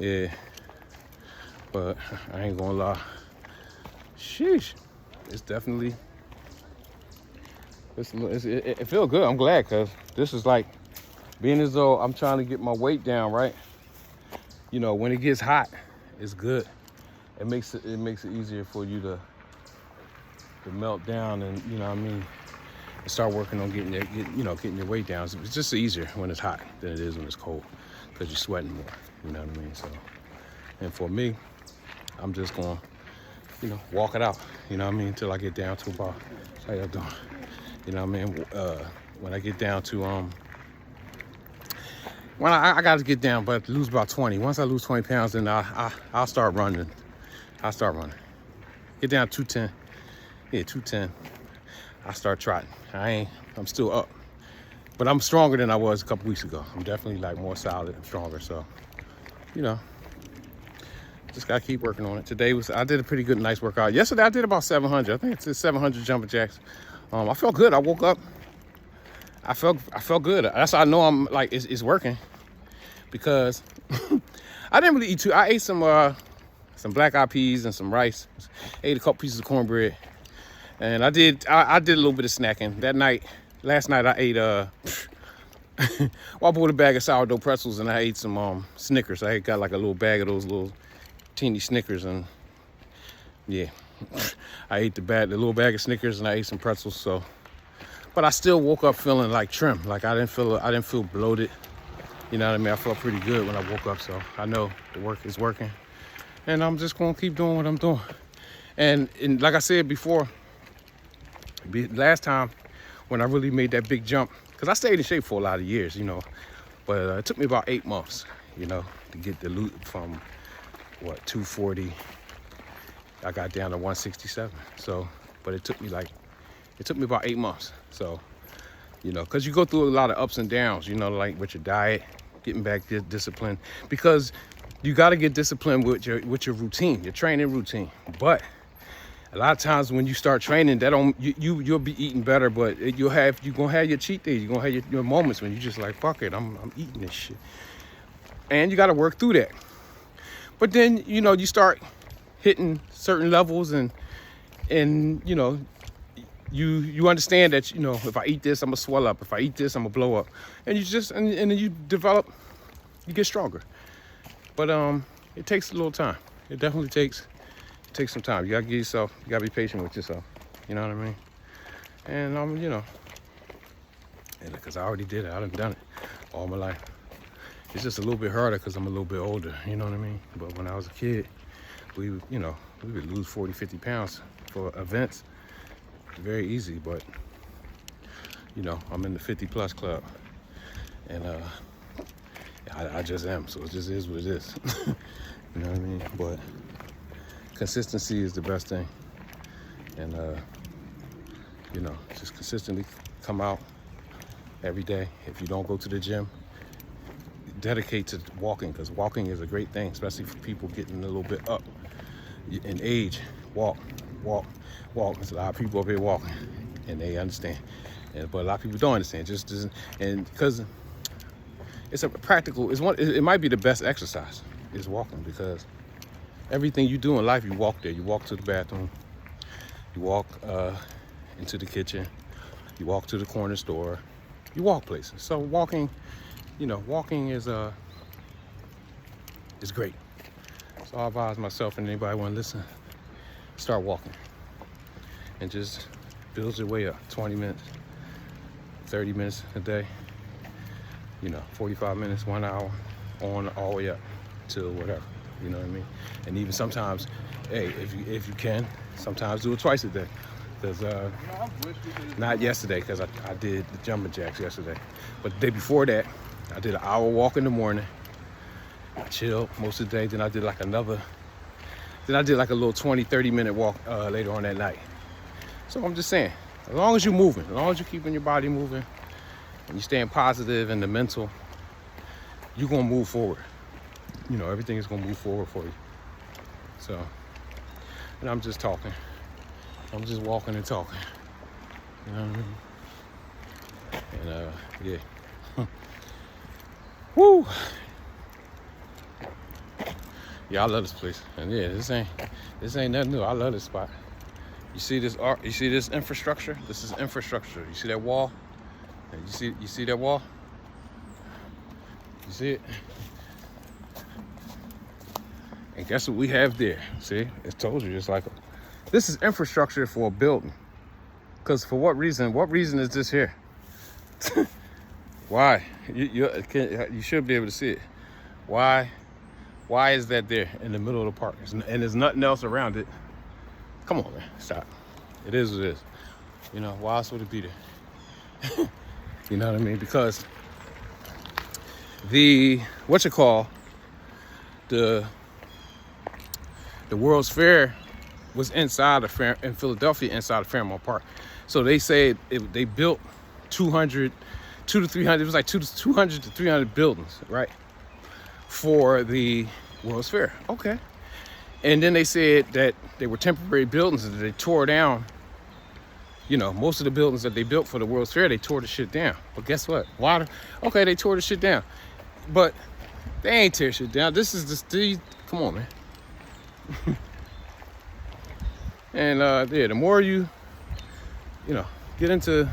Yeah, but I ain't gonna lie. Sheesh, it's definitely, it feels good. I'm glad, because this is like, being as though I'm trying to get my weight down, right? You know, when it gets hot, it's good. It makes it easier for you to melt down, and you know what I mean, and start working on getting your weight down. It's just easier when it's hot than it is when it's cold, because you're sweating more. You know what I mean? So, and for me, I'm just gonna, walk it out. You know what I mean? Until I get down to about, how y'all doing? You know what I mean? When I get down to when I got to get down, but lose about 20. Once I lose 20 pounds, then I'll start running. I'll start running. Get down 210. Yeah, 210. I start trotting. I'm still up, but I'm stronger than I was a couple weeks ago. I'm definitely like more solid and stronger. So, just gotta keep working on it. I did a pretty good, nice workout. Yesterday I did about 700. I think it's 700 jumping jacks. I felt good. I woke up. I felt good. That's how I know I'm like it's working, because I didn't really eat too. I ate some black eyed peas and some rice. Ate a couple pieces of cornbread, and I did a little bit of snacking that night. Last night I ate I bought a bag of sourdough pretzels, and I ate some Snickers. I got like a little bag of those little teeny Snickers, and yeah, I ate the little bag of Snickers, and I ate some pretzels. So, but I still woke up feeling like trim. Like I didn't feel bloated. You know what I mean? I felt pretty good when I woke up. So I know the work is working, and I'm just gonna keep doing what I'm doing. And like I said before, last time when I really made that big jump, because I stayed in shape for a lot of years, but it took me about 8 months, to get the loot from 240. I got down to 167. So, but it took me about 8 months. So, because you go through a lot of ups and downs, like with your diet, getting back to discipline, because you got to get disciplined with your routine, your training routine. But a lot of times when you start training, you'll be eating better, but you're gonna have your cheat days. You're gonna have your moments when you just like, fuck it, I'm eating this shit, and you got to work through that. But then you start hitting certain levels, and you understand that if I eat this, I'm gonna swell up. If I eat this, I'm gonna blow up, and then you develop, you get stronger. But it takes a little time. It definitely takes some time. You gotta be patient with yourself. You know what I mean? And and because I already did it, I done it all my life. It's just a little bit harder because I'm a little bit older. You know what I mean? But when I was a kid, we would lose 40, 50 pounds for events. Very easy, but I'm in the 50 plus club, and I just am. So it just is what it is. You know what I mean? But consistency is the best thing, and just consistently come out every day. If you don't go to the gym, dedicate to walking, because walking is a great thing, especially for people getting a little bit up in age. Walk. There's a lot of people up here walking, and they understand, but a lot of people don't understand. And because it's a practical, it might be the best exercise is walking, because everything you do in life, you walk there. You walk to the bathroom, you walk into the kitchen, you walk to the corner store, you walk places. So walking is great. So I advise myself and anybody want to listen, start walking, and just build your way up. 20 minutes, 30 minutes a day, 45 minutes, 1 hour, on all the way up to whatever. You know what I mean? And even sometimes, hey, if you can, sometimes do it twice a day. Because not yesterday, because I did the jumping jacks yesterday, but the day before that, I did an hour walk in the morning. I chilled most of the day. Then I did like a little 20, 30 minute walk later on that night. So I'm just saying, as long as you're moving, as long as you're keeping your body moving, and you're staying positive in the mental, you're gonna move forward. Everything is gonna move forward for you. So, and I'm just talking. I'm just walking and talking. You know what I mean? And yeah. Woo! Yeah, I love this place. And yeah, this ain't nothing new. I love this spot. You see this art? You see this infrastructure? This is infrastructure. You see that wall? You see that wall? You see it? And guess what we have there? See, it told you. It's like this is infrastructure for a building. Because for what reason? What reason is this here? Why? You should be able to see it. Why? Why is that there in the middle of the park? And there's nothing else around it. Come on, man. Stop. It is what it is. You know, why else would it be there? You know what I mean? Because the World's Fair was inside in Philadelphia, inside of Fairmount Park. So they said they built 200 to 300. It was like 200 to 300 buildings, right, for the World's Fair. Okay. And then they said that they were temporary buildings and they tore down. You know, most of the buildings that they built for the World's Fair, they tore the shit down. But guess what? Water. Okay, they tore the shit down. But they ain't tear shit down. This is the come on, man. And yeah, the more you know, get into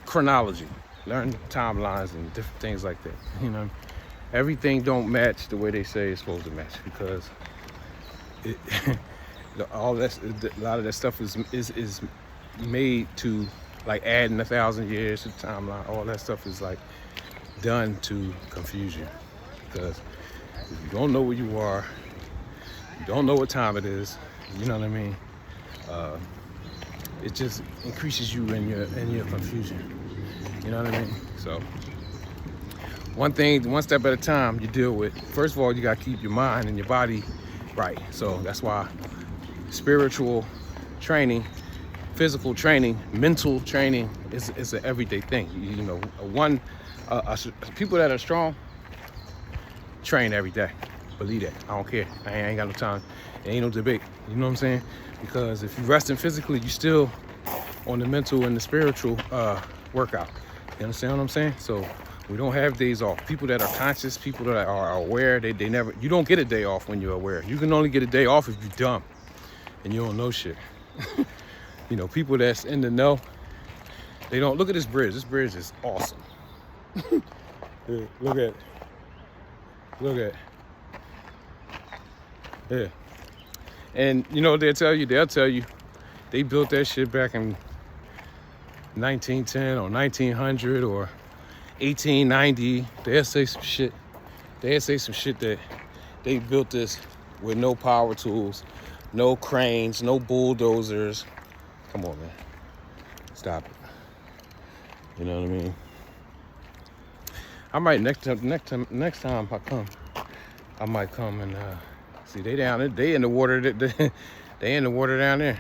chronology, learn timelines and different things like that. You know, everything don't match the way they say it's supposed to match because a lot of that stuff is made to like adding 1,000 years to the timeline. All that stuff is like done to confuse you because if you don't know where you are, you don't know what time it is. You know what I mean? It just increases you in your confusion. You know what I mean? So one step at a time you deal with. First of all, you got to keep your mind and your body right. So that's why spiritual training, physical training, mental training is an everyday thing. You know, people that are strong train every day. Believe that. I don't care. I ain't got no time. There ain't no debate. You know what I'm saying? Because if you're resting physically, you still on the mental and the spiritual workout. You understand what I'm saying? So we don't have days off. People that are conscious, people that are aware, they never. You don't get a day off when you're aware. You can only get a day off if you're dumb and you don't know shit. You know, people that's in the know, they don't. Look at this bridge. This bridge is awesome. Yeah, look at it. Look at it. Yeah. And you know what they'll tell you they built that shit back in 1910 or 1900 or 1890. They'll say some shit. They'll say some shit that they built this with no power tools, no cranes, no bulldozers. Come on, man. Stop it. You know what I mean? I might next time I come, I might come and see they down there. They in the water. They in the water down there.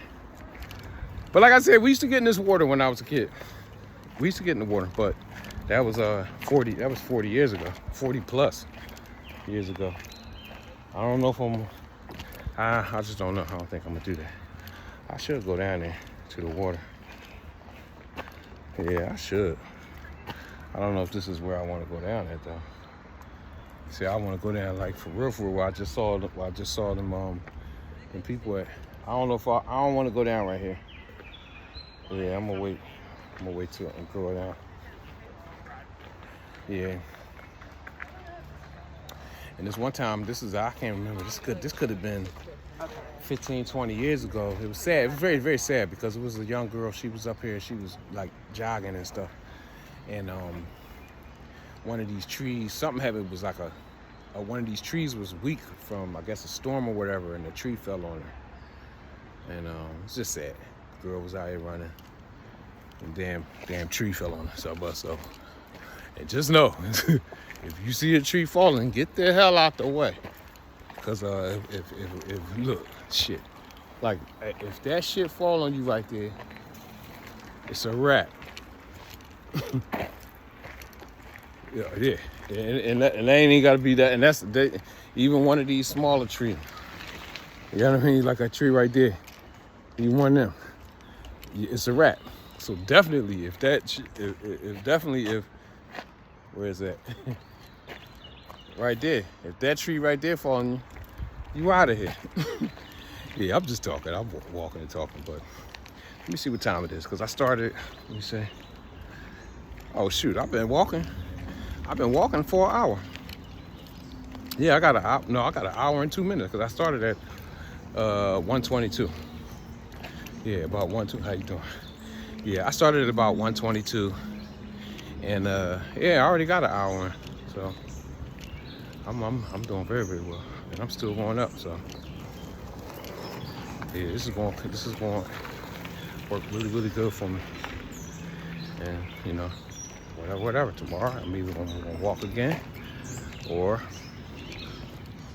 But like I said, we used to get in this water when I was a kid. We used to get in the water, but that was 40 years ago, 40 plus years ago. I don't know if I just don't know. I don't think I'm gonna do that. I should go down there to the water. Yeah, I should. I don't know if this is where I want to go down at though. See, I want to go down like for real where I just saw them. And people at. I don't know if I don't want to go down right here. Yeah, I'm gonna wait. I'm gonna wait till and go down. Yeah. And this one time, I can't remember. This could have been 15, 20 years ago. It was sad. It was very, very sad because it was a young girl. She was up here. She was like jogging and stuff. And one of these trees, something happened. It was like one of these trees was weak from, I guess, a storm or whatever, and the tree fell on her. And it's just sad. The girl was out here running, and damn tree fell on her. So, and just know, if you see a tree falling, get the hell out the way. Cause if look, shit, like if that shit fall on you right there, it's a wrap. Yeah, and that ain't even gotta be that, and that's even one of these smaller trees. You know what I mean? Like a tree right there, even one of them, it's a wrap. So definitely, if where is that? right there. If that tree right there falling, you out of here. Yeah, I'm just talking. I'm walking and talking, but let me see what time it is, because I started, let me see. Oh shoot, I've been walking for an hour. Yeah, I got an hour and 2 minutes, because I started at 1:22. Yeah, about 1:22. How you doing? Yeah, I started at about 1:22, and yeah, I already got an hour in, so I'm doing very, very well, and I'm still going up. So yeah, this is going to work really, really good for me. And you know, whatever. Tomorrow I'm either gonna walk again or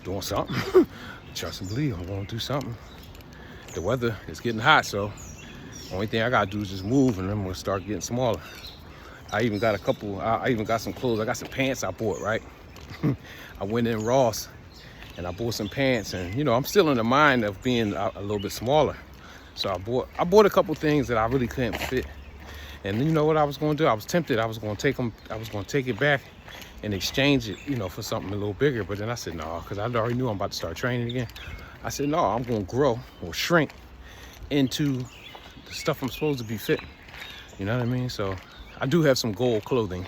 doing something. Trust and believe, I'm gonna do something. The weather is getting hot, so only thing I gotta do is just move, and then I'm gonna start getting smaller. I even got some clothes. I got some pants I bought, right? I went in Ross and I bought some pants, and you know, I'm still in the mind of being a little bit smaller. So I bought a couple things that I really couldn't fit. And you know what I was gonna do? I was tempted. I was gonna take it back and exchange it, you know, for something a little bigger. But then I said no, because I already knew I'm about to start training again. I said no, I'm gonna grow or shrink into the stuff I'm supposed to be fitting. You know what I mean? So I do have some gold clothing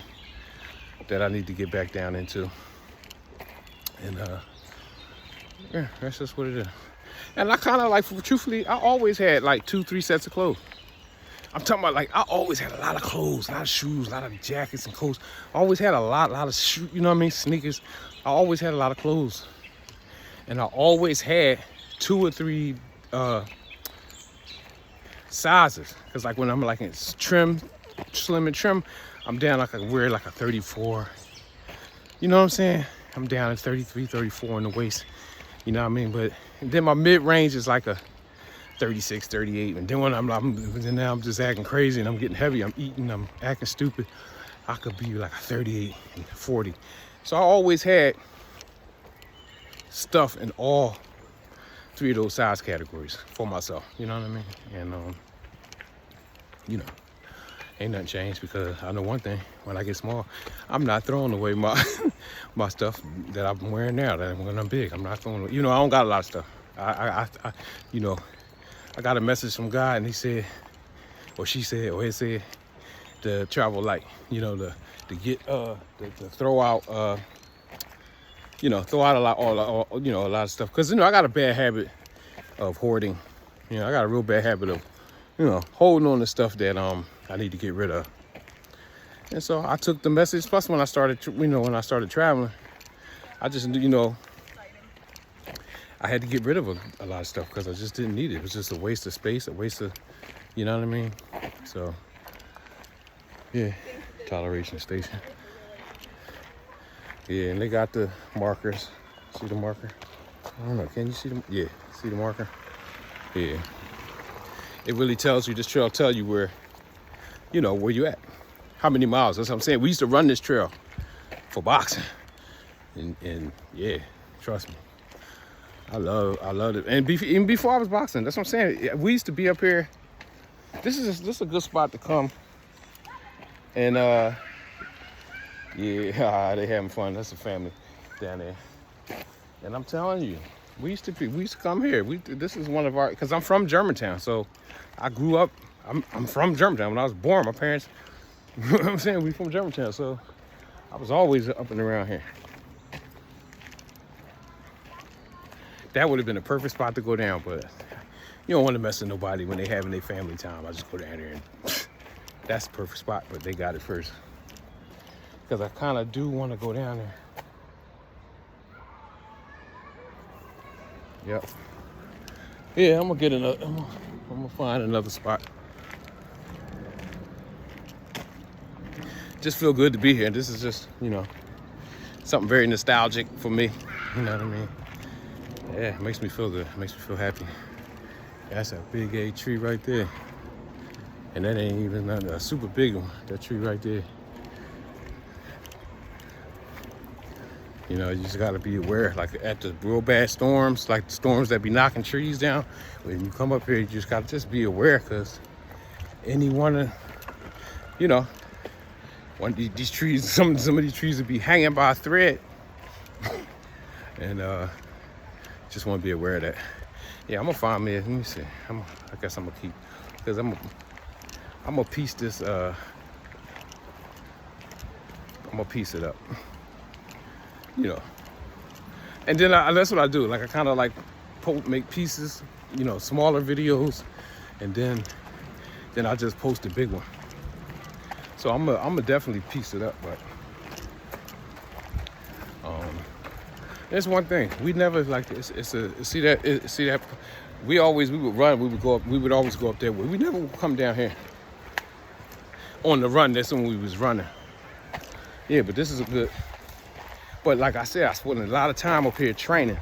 that I need to get back down into. And yeah, that's just what it is. And I kind of like, truthfully, I always had like 2-3 sets of clothes. I'm talking about, like, I always had a lot of clothes, a lot of shoes, a lot of jackets and coats. I always had a lot of shoes, you know what I mean, sneakers. I always had a lot of clothes. And I always had 2 or 3 sizes. Because like when I'm like in slim and trim, I'm down like I wear like a 34. You know what I'm saying? I'm down at 33, 34 in the waist. You know what I mean? But then my mid-range is like a 36, 38. And then when now I'm just acting crazy and I'm getting heavy, I'm eating, I'm acting stupid, I could be like a 38 and 40. So I always had stuff in all 3 of those size categories for myself. You know what I mean? And you know, ain't nothing changed, because I know one thing: when I get small, I'm not throwing away my my stuff that I'm wearing now. That when I'm big, I'm not throwing away. You know, I don't got a lot of stuff. I you know, I got a message from God, and he said, or she said, or he said, to travel light. You know, to get to throw out you know, throw out a lot, you know, a lot of stuff. Because you know, I got a bad habit of hoarding. You know, I got a real bad habit of, you know, holding on to stuff that I need to get rid of. And so I took the message. Plus, when I started, you know, when I started traveling, I just, you know, I had to get rid of a lot of stuff because I just didn't need it. It was just a waste of space, a waste of, you know what I mean? So, yeah, toleration station. Yeah, and they got the markers. See the marker? I don't know, can you see them? Yeah, see the marker? Yeah. It really tells you, this trail tell you where, you know, where you at. How many miles? That's what I'm saying. We used to run this trail for boxing. And yeah, trust me. I love it. And even before I was boxing, that's what I'm saying. We used to be up here. This is a good spot to come. And yeah, they having fun. That's a family down there. And I'm telling you, we used to come here. This is one of our, because I'm from Germantown, so I grew up. I'm from Germantown. When I was born, my parents, you know what I'm saying, we from Germantown, so I was always up and around here. That would have been a perfect spot to go down, but you don't want to mess with nobody when they having their family time. I just go down there, and that's the perfect spot, but they got it first. Because I kind of do want to go down there. Yep. Yeah, I'm gonna get another. I'm gonna find another spot. Just feel good to be here. This is just, you know, something very nostalgic for me. You know what I mean? Yeah, it makes me feel good. It makes me feel happy. That's a big A tree right there, and that ain't even a super big one. That tree right there. You know, you just gotta be aware, like at the real bad storms, like the storms that be knocking trees down. When you come up here, you just gotta just be aware, because any one of, you know, these trees, some of these trees would be hanging by a thread. and just want to be aware of that. Yeah, I'm gonna find me. Let me see. I guess I'm gonna keep, because I'm gonna piece this. I'm gonna piece it up. You know, and then that's what I do. Like I kind of like make pieces. You know, smaller videos, and then I just post a big one. So I'm gonna definitely piece it up, but there's one thing we never like. See that we would run. We would always go up there. We never would come down here on the run. That's when we was running. Yeah, but this is a good. But like I said, I spent a lot of time up here training.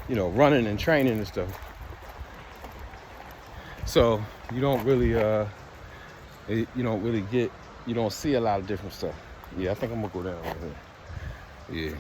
You know, running and training and stuff. So you don't really you don't see a lot of different stuff. Yeah, I think I'm gonna go down over here. Yeah.